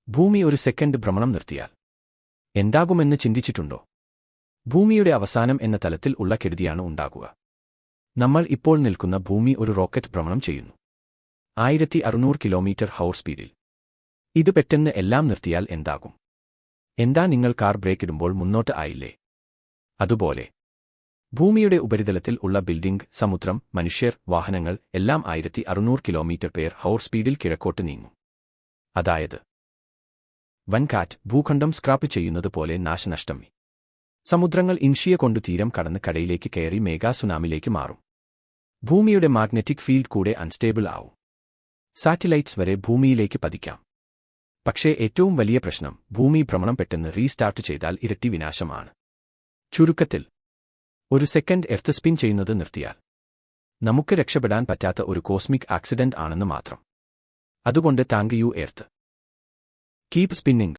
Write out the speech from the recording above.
ഭൂമി ഒരു സെക്കൻഡ് ഭ്രമണം നിർത്തിയാൽ എന്താകുമെന്ന് ചിന്തിച്ചിട്ടുണ്ടോ? ഭൂമിയുടെ അവസാനം എന്ന തലത്തിൽ ഉള്ള കെടുതിയാണ് ഉണ്ടാകുക. നമ്മൾ ഇപ്പോൾ നിൽക്കുന്ന ഭൂമി ഒരു റോക്കറ്റ് ഭ്രമണം ചെയ്യുന്നു 1600 km/h സ്പീഡിൽ. ഇത് പെട്ടെന്ന് എല്ലാം നിർത്തിയാൽ എന്താകും? എന്താ നിങ്ങൾ കാർ ബ്രേക്കിടുമ്പോൾ മുന്നോട്ട് ആയില്ലേ? അതുപോലെ ഭൂമിയുടെ ഉപരിതലത്തിൽ ഉള്ള ബിൽഡിംഗ്, സമുദ്രം, മനുഷ്യർ, വാഹനങ്ങൾ എല്ലാം 1600 km/h സ്പീഡിൽ കിഴക്കോട്ട് നീങ്ങും. അതായത് വൻകാറ്റ് ഭൂഖണ്ഡം സ്ക്രാപ്പ് ചെയ്യുന്നത് പോലെ നാശനഷ്ടം. സമുദ്രങ്ങൾ ഇൻഷിയ കൊണ്ടു തീരം കടന്ന് കടയിലേക്ക് കയറി മേഗാ സുനാമിലേക്ക് മാറും. ഭൂമിയുടെ മാഗ്നറ്റിക് ഫീൽഡ് കൂടെ അൺസ്റ്റേബിൾ ആവും. സാറ്റലൈറ്റ്സ് വരെ ഭൂമിയിലേക്ക് പതിക്കാം. പക്ഷേ ഏറ്റവും വലിയ പ്രശ്നം, ഭൂമി ഭ്രമണം പെട്ടെന്ന് റീസ്റ്റാർട്ട് ചെയ്താൽ ഇരട്ടി വിനാശമാണ്. ചുരുക്കത്തിൽ, ഒരു സെക്കൻഡ് എർത്ത് സ്പിൻ ചെയ്യുന്നത് നിർത്തിയാൽ നമുക്ക് രക്ഷപ്പെടാൻ പറ്റാത്ത ഒരു കോസ്മിക് ആക്സിഡന്റ് ആണെന്ന് മാത്രം. അതുകൊണ്ട് thank you earth. Keep spinning.